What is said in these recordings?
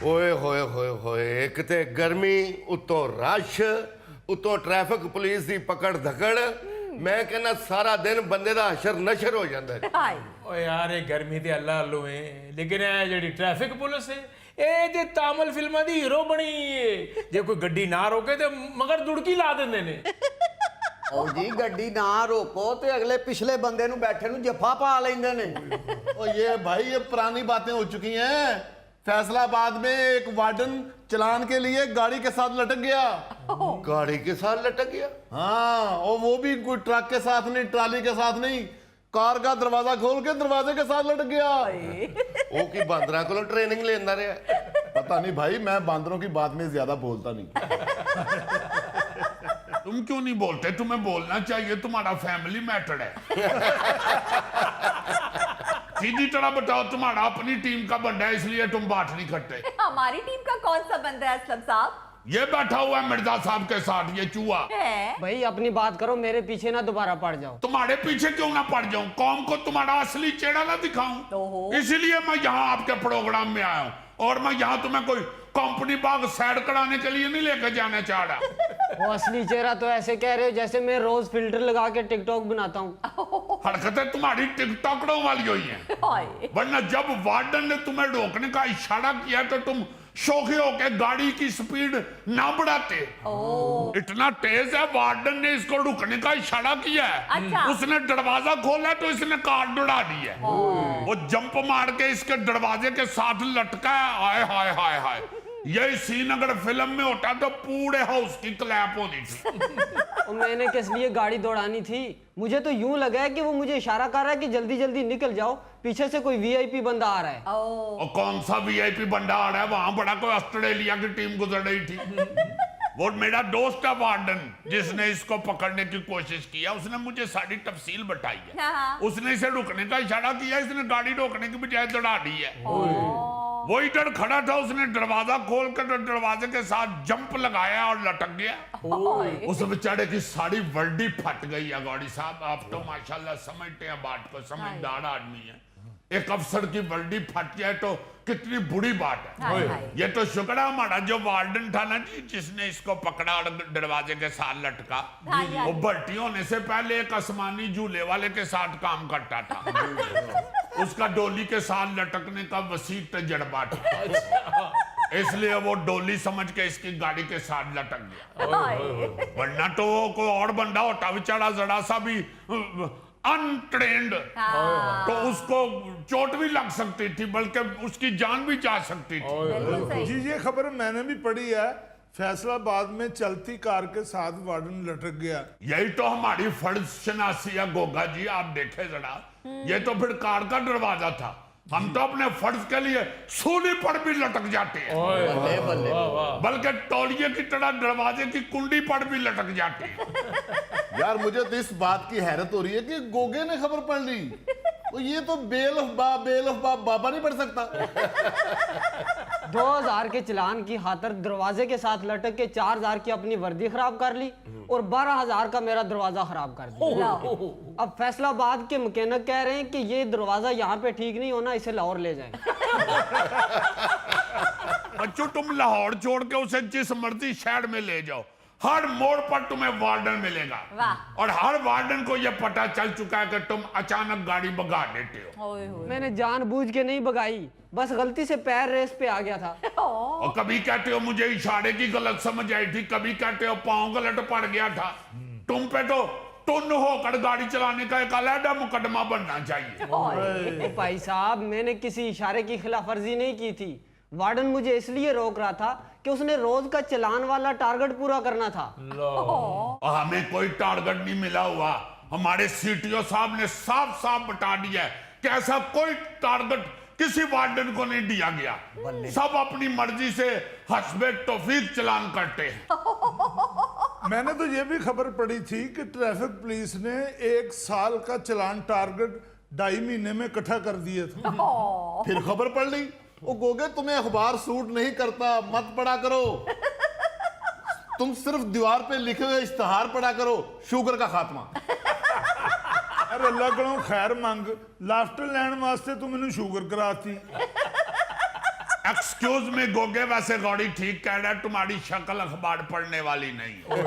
ਓਏ ਹੋਏ ਹੋਏ ਹੋਏ, ਇੱਕ ਤੇ ਗਰਮੀ ਉਤੋਂ ਰਸ਼ ਉਤੋਂ ਟ੍ਰੈਫਿਕ ਪੁਲਿਸ ਦੀ ਪਕੜ ਧਕੜ। ਮੈਂ ਕਹਿੰਦਾ ਸਾਰਾ ਦਿਨ ਬੰਦੇ ਦਾ ਹਸ਼ਰ ਨਸ਼ਰ ਹੋ ਜਾਂਦਾ ਹੈ। ਓ ਯਾਰ ਇਹ ਗਰਮੀ ਤੇ ਅੱਲਾ ਅੱਲੂ ਹੈ, ਲੇਕਿन ਇਹ ਜਿਹੜੀ ਟ੍ਰੈਫਿਕ ਪੁਲਿਸ ਹੈ ਇਹ ਤੇ ਤਾਮਿਲ ਫਿਲਮਾਂ ਦੀ ਹੀਰੋ ਬਣੀ ਹੈ। ਜੇ ਕੋਈ ਗੱਡੀ ਨਾ ਰੋਕੇ ਤੇ ਮਗਰ ਦੁੜਕੀ ਲਾ ਦਿੰਦੇ ਨੇ। ओ जी गड्डी ना रोको तो अगले पिछले बंदे नु बैठे नु जफा पा लेंदे ने। ओ ये भाई ये पुरानी बातें हो चुकी हैं। फैसलाबाद में एक वार्डन चलान के लिए गाड़ी के साथ लटक गया। गाड़ी के साथ लटक गया? हाँ, और वो भी कोई ट्रक के साथ नहीं, ट्राली के साथ नहीं, कार का दरवाजा खोल के दरवाजे के साथ लटक गया। वो की बंदरा को ट्रेनिंग लेना रहा। पता नहीं भाई, मैं बांदरों की बात में ज्यादा बोलता नहीं। तुम क्यों नहीं बोलते? तुम्हें बोलना चाहिए, तुम्हारा फैमिली मैटर है। सीधी तरह बताओ, तुम्हारा अपनी टीम का बंदा है इसलिए तुम बात नहीं करते। हमारी टीम का कौन सा बंदा है असलम साहब? ये बैठा हुआ है मिर्जा साहब के साथ, ये चूहा। भाई अपनी बात करो, मेरे पीछे ना दोबारा पड़ जाओ। तुम्हारे पीछे क्यों ना पड़ जाऊं? कौम को तुम्हारा असली चेहरा ना दिखाऊं, इसीलिए मैं यहाँ आपके प्रोग्राम में आया हूँ। और मैं यहाँ तुम्हें कोई कंपनी बाग सैर कराने के लिए नहीं लेकर जाना चाह रहा। वो असली चेहरा तो ऐसे कह रहे हो जैसे मैं रोज फिल्टर लगा के टिकटॉक बनाता हूँ। हरकतें तुम्हारी टिकटॉकरों वाली हुई हैं। वरना जब वार्डन ने तुम्हें रोकने का इशारा किया तो तुम शौकी होकर गाड़ी की स्पीड ना बढ़ाते। इतना तेज है, वार्डन ने इसको रुकने का इशारा किया है। अच्छा। उसने दरवाजा खोला तो इसने कार दौड़ा दी है। वो जंप मार के इसके दरवाजे के साथ लटका है। हाय हाय हाय हाय, यही सीन अगर फिल्म में होता तो पूरे हाउस की क्लैप होनी थी। और मैंने किस लिए गाड़ी दौड़ानी थी? मुझे तो यूं लगा है कि वो मुझे इशारा कर रहा है कि जल्दी जल्दी निकल जाओ, पीछे से कोई वीआईपी बंदा आ रहा है। और कौन सा वीआईपी बंदा आ रहा है? वहां बड़ा कोई ऑस्ट्रेलिया की टीम गुजर रही थी। वो मेरा दोस्त है वार्डन, जिसने इसको पकड़ने की कोशिश किया। उसने मुझे सारी तफसील बताई है। उसने इसे रुकने का इशारा किया, इसने गाड़ी रोकने की बजाय दौड़ा दी है। वो इधर खड़ा था, उसने दरवाजा खोल कर दरवाजे के साथ जंप लगाया और लटक गया। उस बेचारे की सारी वर्दी फट गई है। गौड़ी साहब, आप तो माशाल्लाह समझते हैं बात को, समझदार आदमी है। एक अफसर की वर्दी फट जाए तो कितनी बुरी बात है। ये तो शुक्र है हमारा जो वार्डन था ना जी, जिसने इसको पकड़ा और दरवाजे के साथ लटका। वो भर्ती होने से पहले एक आसमानी झूले वाले के साथ काम करता था। उसका डोली के साथ लटकने का वसी तजर्बा था, इसलिए वो डोली समझ के इसकी गाड़ी के साथ लटक गया। वरना तो वो कोई और बंदा होता बेचारा, जरा सा भी अनट्रेंड, तो उसको चोट भी लग सकती थी, बल्कि उसकी जान भी जा सकती थी। जी ये खबर मैंने भी पढ़ी है, फैसलाबाद में चलती कार के साथ वार्डन लटक गया। यही तो हमारी फर्ज शनासी है गोगा जी। आप देखे जरा, ये तो फिर कार का दरवाजा था। हम तो अपने फर्ज के लिए सूली पर भी लटक जाते हैं, बल्कि तौलिए की तरह दरवाजे की कुंडी पर भी लटक जाते हैं। यार मुझे तो इस बात की हैरत हो रही है कि गोगे ने खबर पढ़ ली। तो ये तो बेल ऑफ बाबा नहीं पढ़ सकता। 2000 के चलान की खातर दरवाजे के साथ लटक के 4000 की अपनी वर्दी खराब कर ली और 12000 का मेरा दरवाजा खराब कर दिया। अब फैसलाबाद के मैकेनिक कह रहे हैं कि ये दरवाजा यहाँ पे ठीक नहीं होना, इसे लाहौर ले जाएं। बच्चों, तुम लाहौर छोड़ के उसे जिस मर्जी शहर में ले जाओ, हर मोड़ पर तुम्हें वार्डन मिलेगा। और हर वार्डन को यह पता चल चुका है कि तुम अचानक गाड़ी भगा देते हो। मैंने जानबूझ के नहीं भगाई, बस गलती से पैर रेस पे आ गया था। और कभी कहते हो मुझे इशारे की गलत समझ आई थी, कभी कहते हो पांव गलत पड़ गया था। तुम पे तो टुन होकर गाड़ी चलाने का एक अलग मुकदमा बनना चाहिए। भाई साहब, मैंने किसी इशारे की खिलाफवर्जी नहीं की थी। वार्डन मुझे इसलिए रोक रहा था कि उसने रोज का चलान वाला टारगेट पूरा करना था। हमें कोई टारगेट नहीं मिला हुआ। हमारे सीटीओ साहब ने साफ साफ बता दिया है कि ऐसा कोई टारगेट किसी वार्डन को नहीं दिया गया। सब अपनी मर्जी से हस्बे तौफीक चलान करते हैं। मैंने तो ये भी खबर पढ़ी थी कि ट्रैफिक पुलिस ने 1 साल का चलान टारगेट 2.5 महीने में इकट्ठा कर दिए थे। फिर खबर पढ़ ली। वो गोगे, तुम्हें अखबार सूट नहीं करता, मत पढ़ा करो। तुम सिर्फ दीवार पे लिखे हुए इश्तहार पढ़ा करो, शुगर का खात्मा। अरे अल्लाह कोलों खैर मंग, लाफ्टर लैंड वास्ते तू मैनू शुगर कराती। एक्सक्यूज मी गोगे, वैसे गौड़ी ठीक कह रहा है, तुम्हारी शक्ल अखबार पढ़ने वाली नहीं है।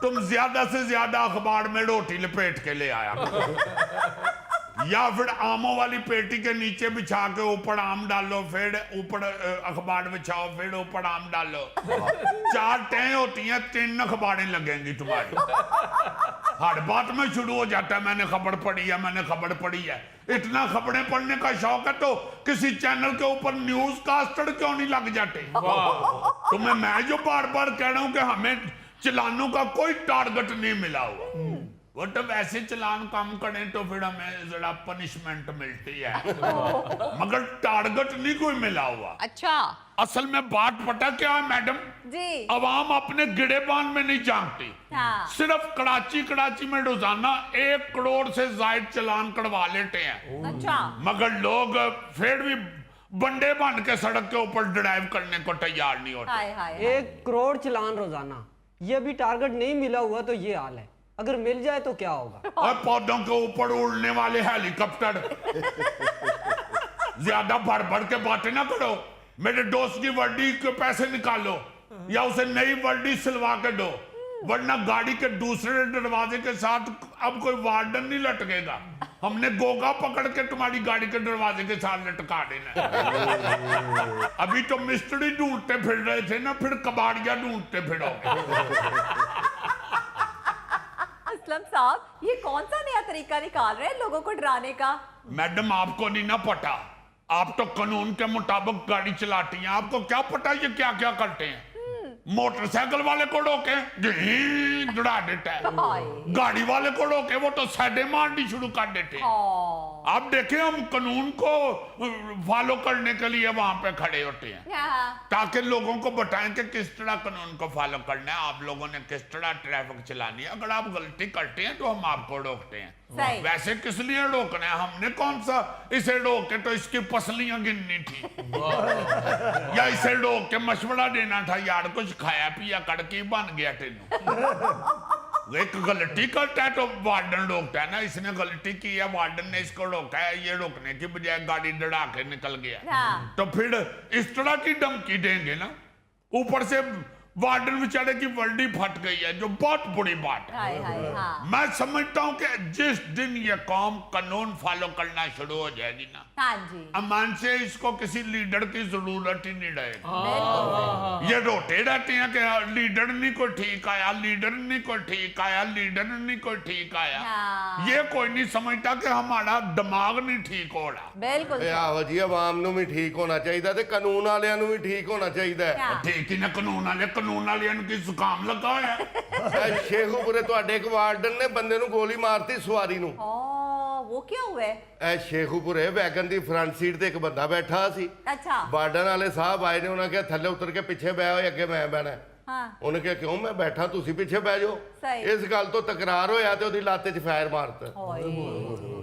तुम ज्यादा से ज्यादा अखबार में रोटी लपेट के ले आया या फिर आमों वाली पेटी के नीचे बिछा के ऊपर आम डालो, फिर ऊपर अखबार बिछाओ, फिर ऊपर आम डालो। 4 टें होती हैं, 3 अखबारें लगेंगी तुम्हारी। हर बात में शुरू हो जाता है मैंने खबर पढ़ी है, मैंने खबर पढ़ी है। इतना खबरें पढ़ने का शौक है तो किसी चैनल के ऊपर न्यूज कास्टर क्यों नहीं लग जाते? तुम्हें मैं जो बार बार कह रहा हूं कि हमें चलानों का कोई टारगेट नहीं मिला हुआ, वो तो वैसे चलान कम करें तो फिर हमें जरा पनिशमेंट मिलती है, मगर टारगेट नहीं कोई मिला हुआ। अच्छा असल में बात पता क्या है मैडम जी। अवाम अपने गिरेबान में नहीं जानती। हाँ। सिर्फ कराची में रोजाना 1 करोड़ से ज्यादा चलान कटवा लेते हैं, अच्छा मगर लोग फिर भी बंडे बन के सड़क के ऊपर ड्राइव करने को तैयार नहीं होते। हाय हाय 1 करोड़ चलान रोजाना, ये भी टारगेट नहीं मिला हुआ तो ये हाल है, अगर मिल जाए तो क्या होगा? और पौधों के ऊपर उड़ने वाले हेलीकॉप्टर। ज्यादा भर भर के बातें ना करो। मेरे दोस्त की वर्दी के पैसे निकालो या उसे नई वर्दी सिलवा के दो, वरना गाड़ी के दूसरे दरवाजे के साथ अब कोई वार्डन नहीं लटकेगा। हमने गोगा पकड़ के तुम्हारी गाड़ी के दरवाजे के साथ लटका देना। अभी तो मिस्त्री ढूंढते फिर रहे थे ना, फिर कबाड़िया ढूंढते फिरोगे। असलम साहब, ये कौन सा नया तरीका निकाल रहे हैं लोगों को डराने का? मैडम आपको नहीं ना पता, आप तो कानून के मुताबिक गाड़ी चलाती हैं, आपको क्या पता ये क्या क्या करते हैं? मोटरसाइकिल वाले को रोके दौड़ा देता है, गाड़ी वाले को रोके वो तो साइडें मारनी शुरू कर देते हैं। आप देखें हम कानून को फॉलो करने के लिए वहां पे खड़े होते हैं ताकि लोगों को बताएं कि किस तरह कानून को फॉलो करना है, आप लोगों ने किस तरह ट्रैफिक चलानी है। अगर आप गलती करते हैं तो हम आपको रोकते हैं। सही। वैसे किस लिए रोकना है? हमने कौन सा इसे रोक के तो इसकी पसलियां गिननी थी या इसे रोक के मशवरा देना था, यार कुछ खाया पिया करके बन गया तेनू। एक गलती करता है तो वार्डन रोकता है ना, इसने गलती की है, वार्डन ने इसको रोका है, ये रोकने की बजाय गाड़ी डरा के निकल गया। हाँ। तो फिर इस तरह की धमकी देंगे ना, ऊपर से वार्डन बेचारे की वर्दी फट गई है, जो बहुत बुरी बात है। हाय हाय हाँ। मैं समझता हूं कि जिस दिन ये कौम कानून फॉलो करना शुरू हो जाएगी ना, हाँ जी अमान से इसको किसी लीडर की जरूरत ही नहीं रहेगी। बिल्कुल। ये रोते रहते हैं कि लीडर नहीं कोई ठीक आया, लीडर नहीं कोई ठीक आया, लीडर नहीं कोई ठीक आया। हाँ। ये कोई नहीं समझता कि हमारा दिमाग नहीं ठीक हो रहा। बिल्कुल ਇਹ ਆਹੋ ਜੀ ਆਵਾਮ ਨੂੰ ਵੀ ਠੀਕ ਹੋਣਾ ਚਾਹੀਦਾ ਤੇ ਕਾਨੂੰਨ ਵਾਲਿਆਂ ਨੂੰ ਵੀ ਠੀਕ ਹੋਣਾ ਚਾਹੀਦਾ ਹੈ। हाँ। ठीक ही ना कानून वाले की जुकाम लगा होया है। ਇਹ ਸ਼ੇਖੂਪੁਰੇ ਤੁਹਾਡੇ ਇੱਕ ਵਾਰਡਨ ਨੇ ਬੰਦੇ ਨੂੰ ਗੋਲੀ ਮਾਰਤੀ ਸਵਾਰੀ ਨੂੰ। वो क्या हुआ है? ਇਹ ਸ਼ੇਖੂਪੁਰੇ ਵੈਗਨ ਦੀ ਫਰੰਟ ਸੀਟ ਤੇ ਇੱਕ ਬੰਦਾ ਬੈਠਾ ਸੀ। अच्छा ਵਾਰਡਨ ਵਾਲੇ ਸਾਹਿਬ ਆਏ ਨੇ, ਉਹਨਾਂ ਕਿਹਾ ਥੱਲੇ ਉਤਰ ਕੇ ਪਿੱਛੇ ਬਹਿ ਹੋਏ, ਅੱਗੇ ਮੈਂ ਬਹਿਣਾ। हाँ ਉਹਨੇ ਕਿਹਾ ਕਿਉਂ, ਮੈਂ ਬੈਠਾ, ਤੁਸੀਂ ਪਿੱਛੇ ਬਹਿ ਜਾਓ। ਸਹੀ। ਇਸ ਗੱਲ ਤੋਂ ਤਕਰਾਰ ਹੋਇਆ ਤੇ ਉਹਦੀ ਲੱਤ 'ਚ ਫਾਇਰ ਮਾਰਤਾ।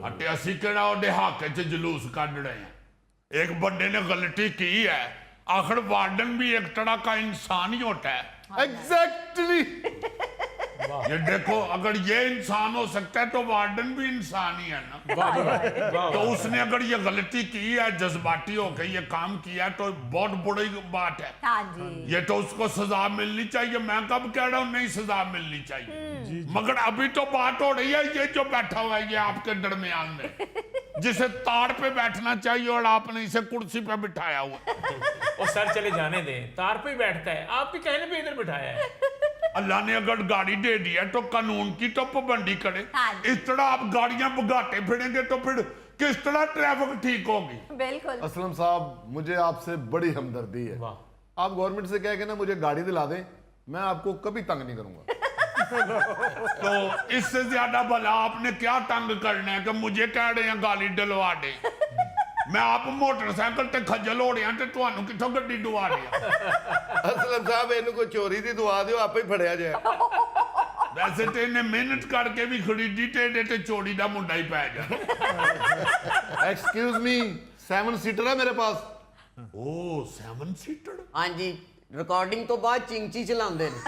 अटे असी केड़ा ओदे हक च जुलूस कढ रहे हैं। एक बंदे ने गलती की है, आखिर वार्डन भी एक तरह का इंसान ही होता है। एग्जैक्टली। ये देखो, अगर ये इंसान हो सकता है तो वार्डन भी इंसान ही है ना। तो उसने अगर ये गलती की है, जज्बाती होकर ये काम किया, तो बहुत बड़ी बात है। हाँ जी ये तो उसको सजा मिलनी चाहिए। मैं कब कह रहा हूँ नहीं सजा मिलनी चाहिए, मगर अभी तो बात हो रही है ये जो बैठा हुआ है ये आपके दरमियान में, जिसे तार पे बैठना चाहिए और आपने इसे कुर्सी पे बिठाया हुआ। और सर चले जाने दें, तार पे ही बैठता है, आपके कहने पे इधर बिठाया है। अल्लाह ने अगर गाड़ी दे दी है तो कानून की तो पाबंदी करे। हाँ। इस तरह आप गाड़ियां भगाते फिरेंगे तो फिर किस तरह ट्रैफिक ठीक होगी? बिल्कुल। असलम साहब, मुझे आपसे बड़ी हमदर्दी है। आप गवर्नमेंट से कह के ना मुझे गाड़ी दिला दें, मैं आपको कभी तंग नहीं करूंगा। तो इससे ज्यादा भला आपने क्या तंग करना है कि मुझे कह रहे हैं गाड़ी डलवा दे? मैं आप मोटरसाइकिल ते खज्जल हो रहे हैं ते ਤੁਹਾਨੂੰ ਕਿੱਥੋਂ ਗੱਡੀ ਦਵਾ ਰਿਹਾ? ਅਸਲਮ ਸਾਹਿਬ ਇਹਨੂੰ ਕੋਈ ਚੋਰੀ ਦੀ ਦਵਾ ਦਿਓ, ਆਪੇ ਹੀ ਫੜਿਆ ਜਾਏ। वैसे तो इन्हें मेहनत करके भी खरीदी ते चोरी का मुंडा ही पै जा। एक्सक्यूज मी, 7 सीटर है मेरे पास। ओ 7 सीटर। हाँ जी, रिकॉर्डिंग तो बाद चिंची चलाते हैं।